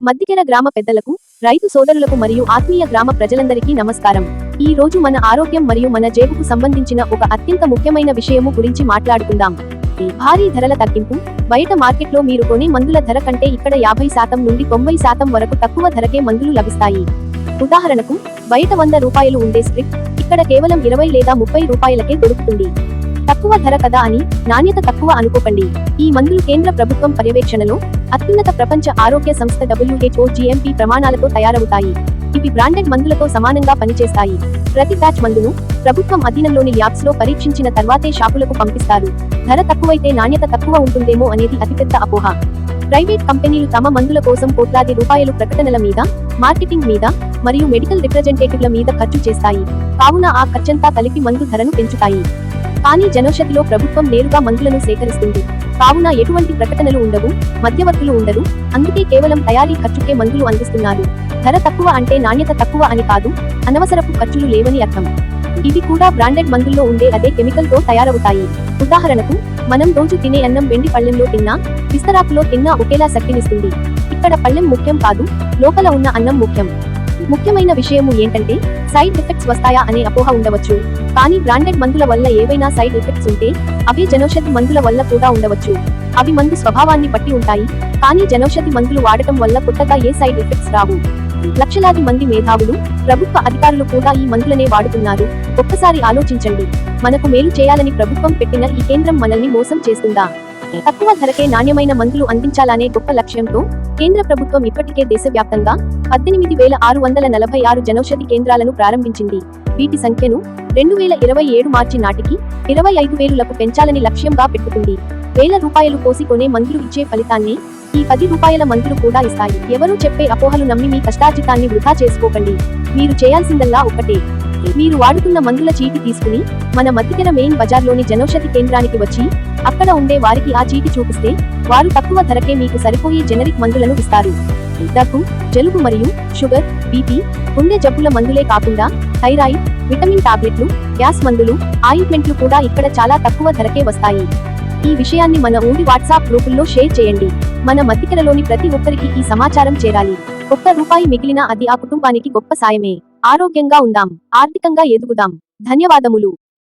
మద్దికెర గ్రామ పెద్దలకు, రైతు సోదరులకు మరియు ఆత్మీయ గ్రామ ప్రజలందరికీ నమస్కారం. ఈ రోజు మన ఆరోగ్యం మరియు మన జేబుకు సంబంధించిన ఒక అత్యంత ముఖ్యమైన విషయము గురించి మాట్లాడుకుందాం. భారీ ధరల తగ్గింపు. బయట మార్కెట్లో మీరు కొనే మందుల ధర కంటే ఇక్కడ 50% నుండి 90% వరకు తక్కువ ధరకే మందులు లభిస్తాయి. ఉదాహరణకు, బయట 100 రూపాయలు ఉండే స్క్రిప్ట్ ఇక్కడ కేవలం 20 లేదా 30 రూపాయలకే దొరుకుతుంది. తక్కువ ధర కదా అని నాణ్యత తక్కువ అనుకోకండి. ఈ మందులు కేంద్ర ప్రభుత్వం పర్యవేక్షణలో అత్యున్నత ప్రపంచ ఆరోగ్య సంస్థ WHO GMP ప్రమాణాలతో తయారవుతాయి. ఇవి బ్రాండెడ్ మందులతో సమానంగా పనిచేస్తాయి. ప్రతి బ్యాచ్ మందును ప్రభుత్వం అధీనంలోని ల్యాబ్స్ లో పరీక్షించిన తర్వాతే షాపులకు పంపిస్తారు. ధర తక్కువైతే నాణ్యత తక్కువ ఉంటుందేమో అనేది అతిపెద్ద అపోహ. ప్రైవేట్ కంపెనీలు తమ మందుల కోసం కోట్లాది రూపాయలు ప్రకటనల మీద, మార్కెటింగ్ మీద మరియు మెడికల్ రిప్రజెంటేటివ్ల మీద ఖర్చు చేస్తాయి. కావున ఆ ఖర్చంతా కలిపి మందు ధరను పెంచుతాయి. కానీ జనౌషధిలో ప్రభుత్వం నేరుగా మందులను సేకరిస్తుంది. కావున ఎటువంటి ప్రకటనలు ఉండవు, మధ్యవర్తులు ఉండరు. అందుకే కేవలం తయారీ ఖర్చుకే మందులు అందిస్తున్నారు. ధర తక్కువ అంటే నాణ్యత తక్కువ అని కాదు, అనవసరపు ఖర్చులు లేవని అర్థం. ఇవి కూడా బ్రాండెడ్ మందుల్లో ఉండే అదే కెమికల్ తో తయారవుతాయి. ఉదాహరణకు, మనం రోజు తినే అన్నం వెండి పళ్ళెంలో తిన్నా, విస్తరాకులో తిన్నా ఒకేలా శక్తినిస్తుంది. ఇక్కడ పళ్ళెం ముఖ్యం కాదు, లోపల ఉన్న అన్నం ముఖ్యం. ముఖ్యమైన విషయము ఏంటంటే, సైడ్ ఎఫెక్ట్స్ వస్తాయా అనే అపోహ ఉండవచ్చు. కానీ బ్రాండెడ్ మందుల వల్ల ఏవైనా సైడ్ ఎఫెక్ట్స్ ఉంటే అవే జనౌషధి మందుల వల్ల కూడా ఉండవచ్చు. అవి మందు స్వభావాన్ని బట్టి ఉంటాయి. కానీ జనౌషధి మందులు వాడటం వల్ల కొత్తగా ఏ సైడ్ ఎఫెక్ట్స్ రావు. లక్షలాది మంది మేధావులు, ప్రభుత్వ అధికారులు కూడా ఈ మందులనే వాడుతున్నారు. ఒక్కసారి ఆలోచించండి, మనకు మేలు చేయాలని ప్రభుత్వం పెట్టిన ఈ కేంద్రం మనల్ని మోసం చేస్తుందా? తక్కువ ధరకే నాణ్యమైన మందులు అందించాలనే గొప్ప లక్ష్యంతో కేంద్ర ప్రభుత్వం ఇప్పటికే దేశవ్యాప్తంగా 18,646 జనౌషధి కేంద్రాలను ప్రారంభించింది. వీటి సంఖ్యను 2027 మార్చి నాటికి 25,000లకు పెంచాలని లక్ష్యంగా పెట్టుకుంది. వేల రూపాయలు పోసి కొనే మందులు ఇచ్చే ఫలితాన్ని ఈ 10 రూపాయల మందులు కూడా ఇస్తాయి. ఎవరూ చెప్పే అపోహలు నమ్మి మీ కష్టార్జితాన్ని వృధా చేసుకోకండి. మీరు చేయాల్సిందల్లా ఒక్కటే, మీరు వాడుతున్న మందుల చీటి తీసుకుని మన మద్దికెర మెయిన్ బజార్లోని జనౌషధి కేంద్రానికి వచ్చి అక్కడ ఉండే వారికి ఆ చీటి చూపిస్తే వారు తక్కువ ధరకే మీకు సరిపోయే జెనరిక్ మందులను ఇస్తారు. దగ్గు, జలుబు మరియు షుగర్, బీపీ, గుండె జబ్బుల మందులే కాకుండా థైరాయిడ్, విటమిన్ టాబ్లెట్లు, గ్యాస్ మందులు, ఆయింట్మెంట్లు కూడా ఇక్కడ చాలా తక్కువ ధరకే వస్తాయి. ఈ విషయాన్ని మన ఊరి వాట్సాప్ గ్రూపుల్లో షేర్ చేయండి. మన మద్దికెరలోని ప్రతి ఒక్కరికి ఈ సమాచారం చేరాలి. ఒక్క రూపాయి మిగిలినా అది ఆ కుటుంబానికి గొప్ప సాయమే. ఆరోగ్యంగా ఉందాం, ఆర్థికంగా ఎదుగుదాం. ధన్యవాదములు.